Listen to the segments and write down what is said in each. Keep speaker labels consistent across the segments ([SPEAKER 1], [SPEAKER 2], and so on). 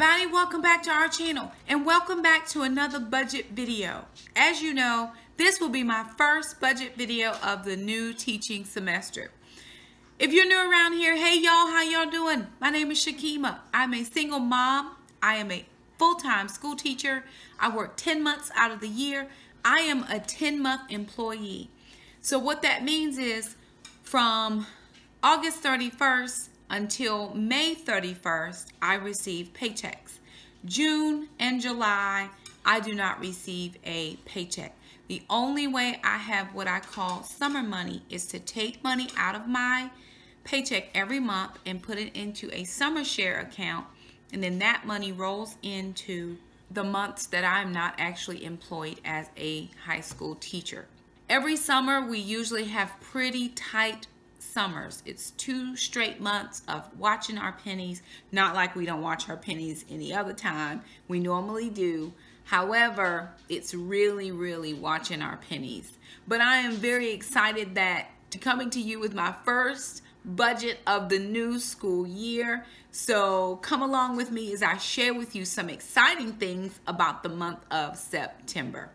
[SPEAKER 1] everybody, welcome back to our channel and welcome back to another budget video. As you know, this will be my first budget video of the new teaching semester. If you're new around here, hey y'all, how y'all doing? My name is Shakema. I'm a single mom. I am a full-time school teacher. I work 10 months out of the year. I am a 10-month employee. So what that means is from August 31st until May 31st, I receive paychecks. June and July, I do not receive a paycheck. The only way I have what I call summer money is to take money out of my paycheck every month and put it into a summer share account, and then that money rolls into the months that I'm not actually employed as a high school teacher. Every summer, we usually have pretty tight summers. It's 2 straight months of watching our pennies. Not like we don't watch our pennies any other time. We normally do. However, it's really watching our pennies. But I am very excited that coming to you with my first budget of the new school year. So come along with me as I share with you some exciting things about the month of September.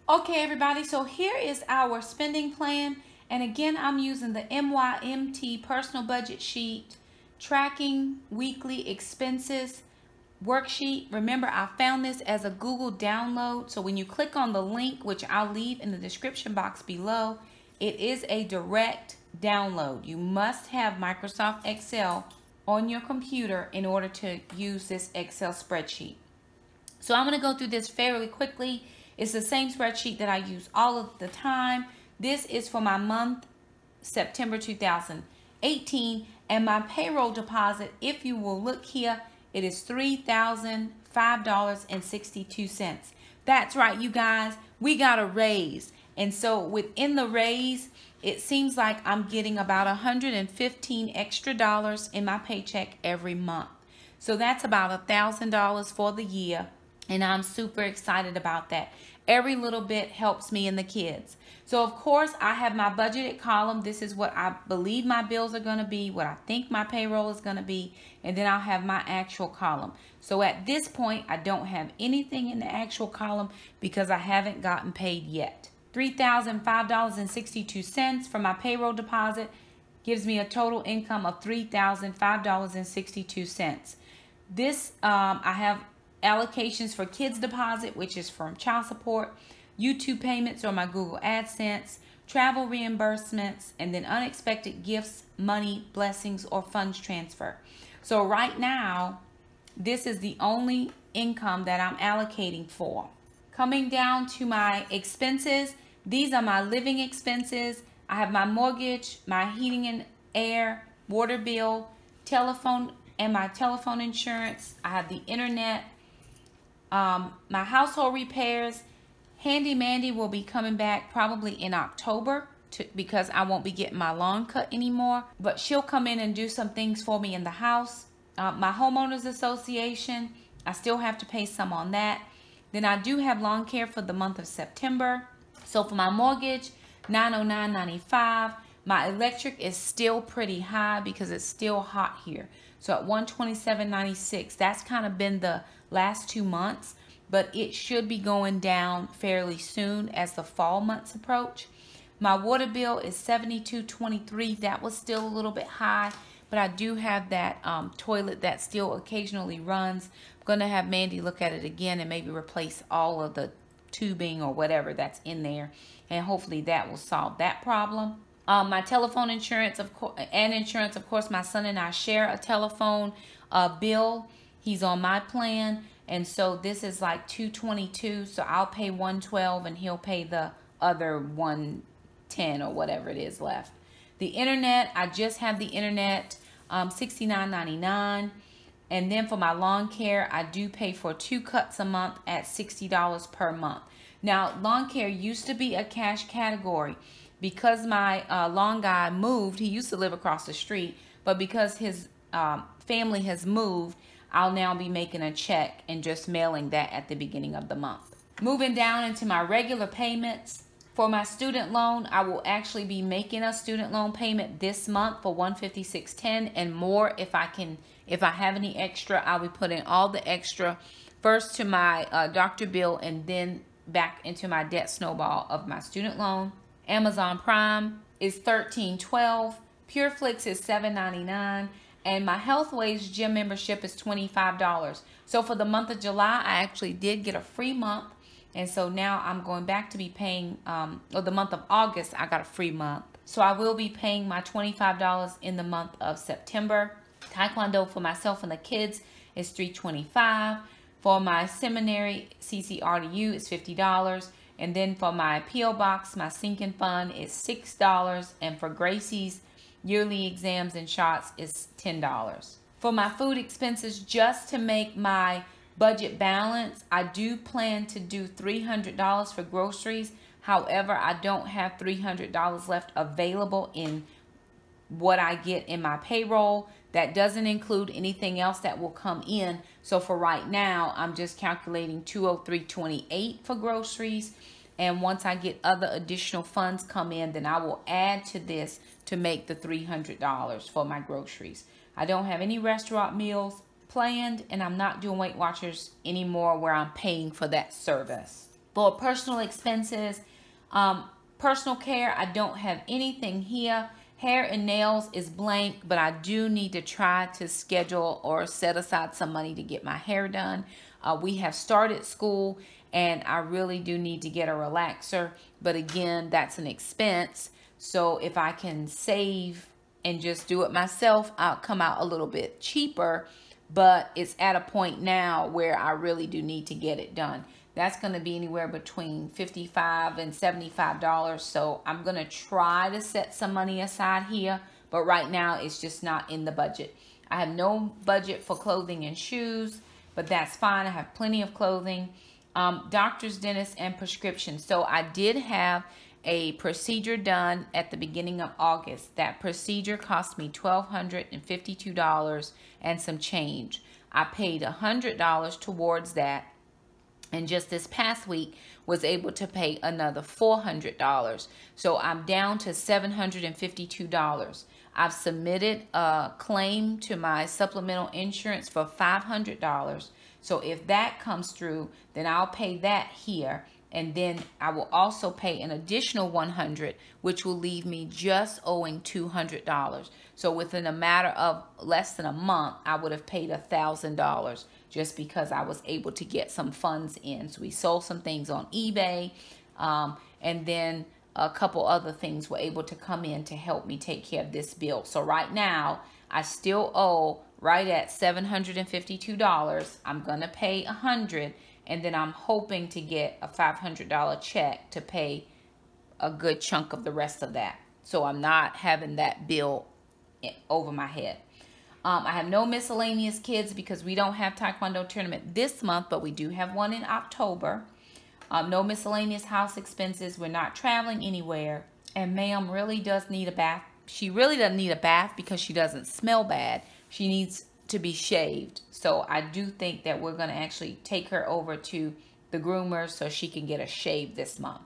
[SPEAKER 1] Okay, everybody, so here is our spending plan. And again, I'm using the MYMT personal budget sheet, tracking weekly expenses worksheet. Remember, I found this as a Google download. So when you click on the link, which I'll leave in the description box below, it is a direct download. You must have Microsoft Excel on your computer in order to use this Excel spreadsheet. So I'm going to go through this fairly quickly. It's the same spreadsheet that I use all of the time. This is for my month, September 2018, and my payroll deposit, if you will look here, it is $3,005.62. That's right, you guys, we got a raise. And so within the raise, it seems like I'm getting about $115 extra in my paycheck every month. So that's about $1,000 for the year, and I'm super excited about that. Every little bit helps me and the kids. So of course I have my budgeted column. This is what I believe my bills are going to be, what I think my payroll is going to be, and then I'll have my actual column. So at this point I don't have anything in the actual column because I haven't gotten paid yet. $3,005.62 for my payroll deposit gives me a total income of $3,005.62. This I have allocations for kids deposit, which is from child support, YouTube payments or my Google AdSense, travel reimbursements, and then unexpected gifts, money, blessings, or funds transfer. So right now, this is the only income that I'm allocating for. Coming down to my expenses, these are my living expenses. I have my mortgage, my heating and air, water bill, telephone, and my telephone insurance. I have the internet, my household repairs. Handy Mandy will be coming back probably in October because I won't be getting my lawn cut anymore. But she'll come in and do some things for me in the house. My homeowners association, I still have to pay some on that. Then I do have lawn care for the month of September. So for my mortgage, $909.95. My electric is still pretty high because it's still hot here. So at $127.96. That's kind of been the last 2 months, but it should be going down fairly soon as the fall months approach. My water bill is $72.23. That was still a little bit high, but I do have that toilet that still occasionally runs. I'm going to have Mandy look at it again and maybe replace all of the tubing or whatever that's in there, and hopefully that will solve that problem. My telephone insurance, of course, my son and I share a telephone bill. He's on my plan, and so this is like $222. So I'll pay $112, and he'll pay the other $110 or whatever it is left. The internet, I just have the internet, $69.99, and then for my lawn care, I do pay for 2 cuts a month at $60 per month. Now, lawn care used to be a cash category. Because my lawn guy moved, he used to live across the street, but because his family has moved, I'll now be making a check and just mailing that at the beginning of the month. Moving down into my regular payments, For my student loan, I will actually be making a student loan payment this month for $156.10 and more. If I have any extra, I'll be putting all the extra first to my doctor bill and then back into my debt snowball of my student loan. Amazon Prime is $13.12. PureFlix is $7.99. And my HealthWays gym membership is $25. So for the month of July, I actually did get a free month. And so now I'm going back to be paying, or the month of August, I got a free month. So I will be paying my $25 in the month of September. Taekwondo for myself and the kids is $325. For my seminary CCRDU is $50. And then for my P.O. Box, my sinking fund is $6. And for Gracie's yearly exams and shots is $10. For my food expenses, just to make my budget balance, I do plan to do $300 for groceries. However, I don't have $300 left available in what I get in my payroll. That doesn't include anything else that will come in. So for right now, I'm just calculating $203.28 for groceries. And once I get other additional funds come in, then I will add to this to make the $300 for my groceries. I don't have any restaurant meals planned, and I'm not doing Weight Watchers anymore where I'm paying for that service. For personal expenses, personal care, I don't have anything here. Hair and nails is blank, but I do need to try to schedule or set aside some money to get my hair done. We have started school, and I really do need to get a relaxer, but again, that's an expense. So if I can save and just do it myself, I'll come out a little bit cheaper, but it's at a point now where I really do need to get it done. That's going to be anywhere between $55 and $75. So I'm going to try to set some money aside here, but right now it's just not in the budget. I have no budget for clothing and shoes, but that's fine. I have plenty of clothing. Doctor's, dentist, and prescriptions. So I did have a procedure done at the beginning of August. That procedure cost me $1,252 and some change. I paid $100 towards that, and just this past week was able to pay another $400. So I'm down to $752. I've submitted a claim to my supplemental insurance for $500. So if that comes through, then I'll pay that here. And then I will also pay an additional $100, which will leave me just owing $200. So within a matter of less than a month, I would have paid $1,000 just because I was able to get some funds in. So we sold some things on eBay, and then a couple other things were able to come in to help me take care of this bill. So right now, I still owe right at $752. I'm gonna pay $100. And then I'm hoping to get a $500 check to pay a good chunk of the rest of that. So I'm not having that bill over my head. I have no miscellaneous kids because we don't have Taekwondo tournament this month, but we do have one in October. No miscellaneous house expenses. We're not traveling anywhere. And ma'am really does need a bath. She really doesn't need a bath because she doesn't smell bad. She needs to be shaved. So I do think that we're going to actually take her over to the groomer so she can get a shave this month.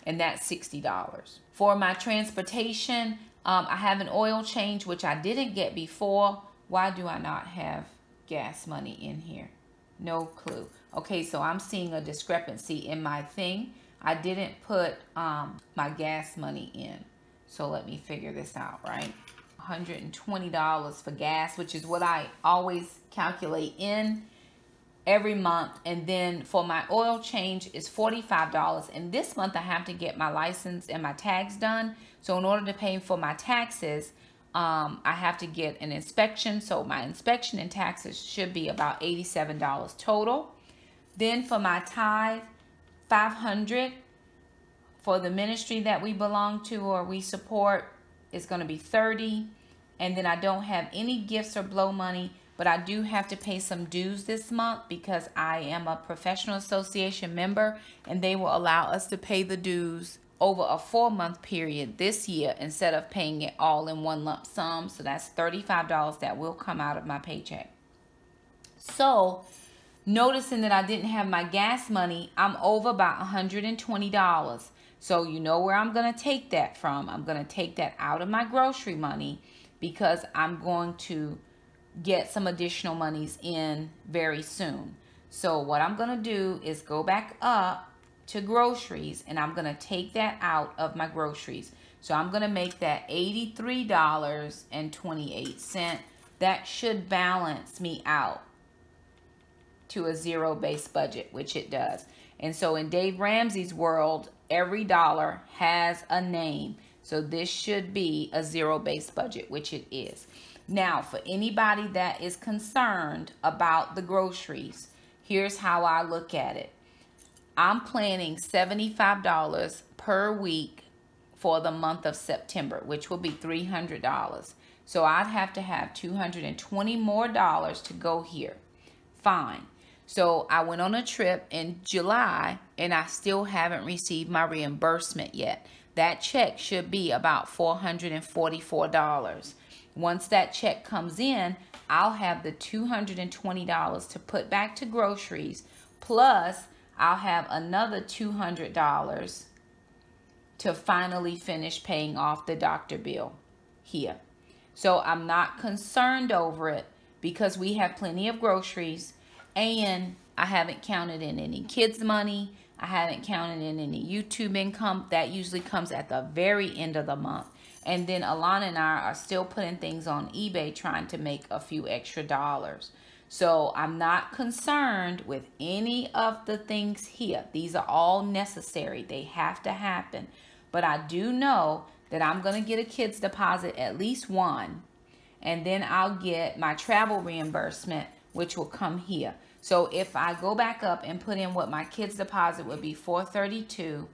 [SPEAKER 1] And that's $60. For my transportation, I have an oil change, which I didn't get before. Why do I not have gas money in here? No clue. Okay, so I'm seeing a discrepancy in my thing. I didn't put my gas money in. So let me figure this out, right? $120 for gas, which is what I always calculate in every month. And then for my oil change is $45. And this month I have to get my license and my tags done. So in order to pay for my taxes, I have to get an inspection. So my inspection and taxes should be about $87 total. Then for my tithe, $500 for the ministry that we belong to or we support is going to be $30. And then I don't have any gifts or blow money, but I do have to pay some dues this month because I am a professional association member, and they will allow us to pay the dues over a 4-month period this year instead of paying it all in one lump sum. So that's $35 that will come out of my paycheck. So noticing that I didn't have my gas money, I'm over about $120. So you know where I'm going to take that from. I'm going to take that out of my grocery money because I'm going to get some additional monies in very soon. So what I'm going to do is go back up to groceries, and I'm going to take that out of my groceries. So I'm going to make that $83.28. That should balance me out to a zero-based budget, which it does. And so in Dave Ramsey's world, every dollar has a name. So this should be a zero-based budget, which it is. Now, for anybody that is concerned about the groceries, here's how I look at it. I'm planning $75 per week for the month of September, which will be $300. So I'd have to have $220 more to go here. Fine. So I went on a trip in July and I still haven't received my reimbursement yet. That check should be about $444. Once that check comes in, I'll have the $220 to put back to groceries, plus I'll have another $200 to finally finish paying off the doctor bill here. So I'm not concerned over it because we have plenty of groceries, and I haven't counted in any kids' money. I haven't counted in any YouTube income. That usually comes at the very end of the month. And then Alana and I are still putting things on eBay trying to make a few extra dollars. So I'm not concerned with any of the things here. These are all necessary. They have to happen. But I do know that I'm going to get a kid's deposit, at least one. And then I'll get my travel reimbursement, which will come here. So if I go back up and put in what my kid's deposit would be, $432,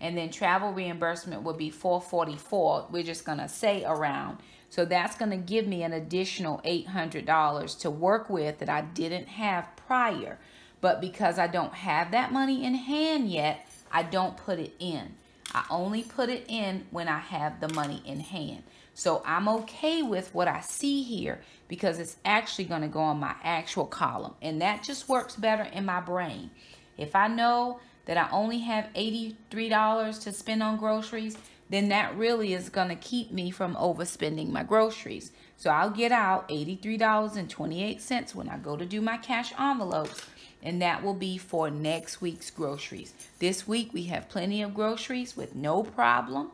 [SPEAKER 1] and then travel reimbursement would be $444, we're just going to say around. So that's going to give me an additional $800 to work with that I didn't have prior. But because I don't have that money in hand yet, I don't put it in. I only put it in when I have the money in hand. So I'm okay with what I see here because it's actually going to go on my actual column. And that just works better in my brain. If I know that I only have $83 to spend on groceries, then that really is going to keep me from overspending my groceries. So I'll get out $83.28 when I go to do my cash envelopes, and that will be for next week's groceries. This week we have plenty of groceries with no problem.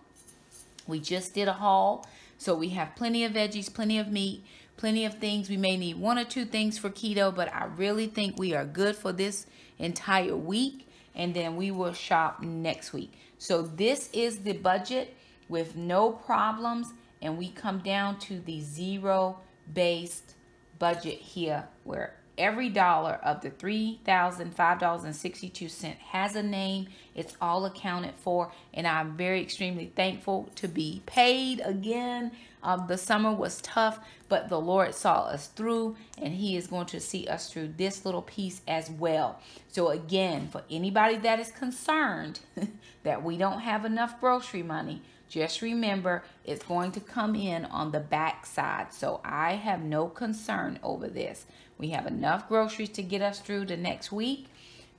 [SPEAKER 1] We just did a haul, so we have plenty of veggies, plenty of meat, plenty of things. We may need 1 or 2 things for keto, but I really think we are good for this entire week. And then we will shop next week. So this is the budget with no problems. And we come down to the zero-based budget here, where every dollar of the $3,005.62 has a name. It's all accounted for. And I'm very extremely thankful to be paid again. The summer was tough, but the Lord saw us through, and He is going to see us through this little piece as well. So again, for anybody that is concerned that we don't have enough grocery money, just remember it's going to come in on the back side. So I have no concern over this. We have enough groceries to get us through the next week.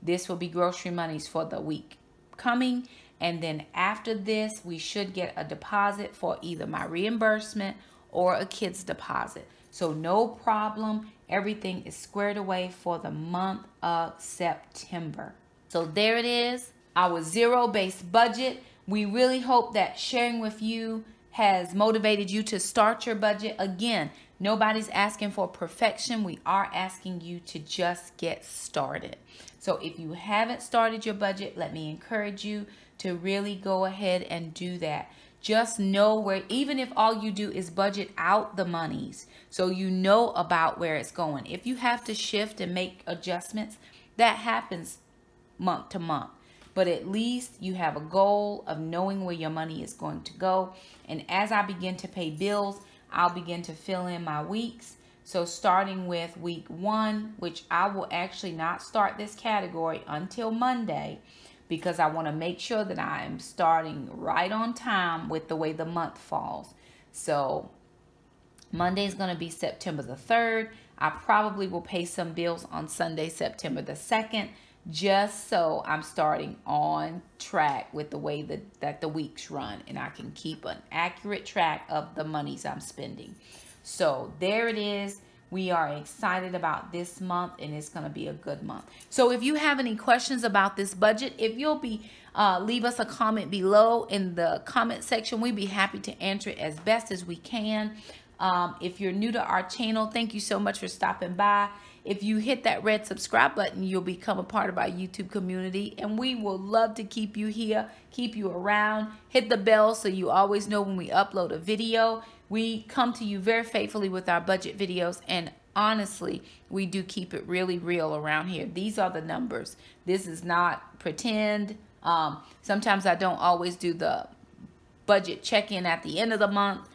[SPEAKER 1] This will be grocery monies for the week coming. And then after this, we should get a deposit for either my reimbursement or a kid's deposit. So no problem. Everything is squared away for the month of September. So there it is, our zero-based budget. We really hope that sharing with you has motivated you to start your budget. Again, nobody's asking for perfection. We are asking you to just get started. So if you haven't started your budget, let me encourage you to really go ahead and do that. Just know where, even if all you do is budget out the monies, so you know about where it's going. If you have to shift and make adjustments, that happens month to month. But at least you have a goal of knowing where your money is going to go. And as I begin to pay bills, I'll begin to fill in my weeks. So starting with week 1, which I will actually not start this category until Monday, because I want to make sure that I am starting right on time with the way the month falls. So Monday is going to be September the 3rd. I probably will pay some bills on Sunday, September the 2nd. just so I'm starting on track with the way that the weeks run, and I can keep an accurate track of the monies I'm spending. So there it is. We are excited about this month, and it's going to be a good month. So if you have any questions about this budget, if you'll be leave us a comment below in the comment section, we'd be happy to answer it as best as we can. If you're new to our channel, thank you so much for stopping by. If you hit that red subscribe button, you'll become a part of our YouTube community, and we will love to keep you here, keep you around. Hit the bell so you always know when we upload a video. We come to you very faithfully with our budget videos, and honestly, we do keep it really real around here. These are the numbers. This is not pretend. Sometimes I don't always do the budget check-in at the end of the month.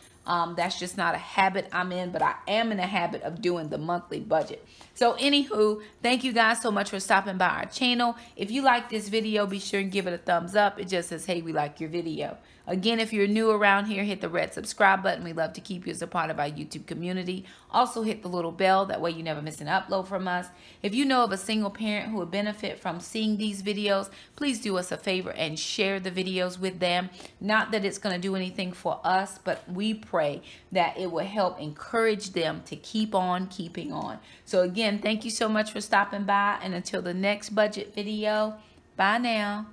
[SPEAKER 1] That's just not a habit I'm in, but I am in a habit of doing the monthly budget. So anywho, thank you guys so much for stopping by our channel. If you like this video, be sure and give it a thumbs up. It just says, hey, we like your video. Again, if you're new around here, hit the red subscribe button. We love to keep you as a part of our YouTube community. Also hit the little bell. That way you never miss an upload from us. If you know of a single parent who would benefit from seeing these videos, please do us a favor and share the videos with them. Not that it's going to do anything for us, but we pray that it will help encourage them to keep on keeping on. So again, thank you so much for stopping by, and until the next budget video, bye now.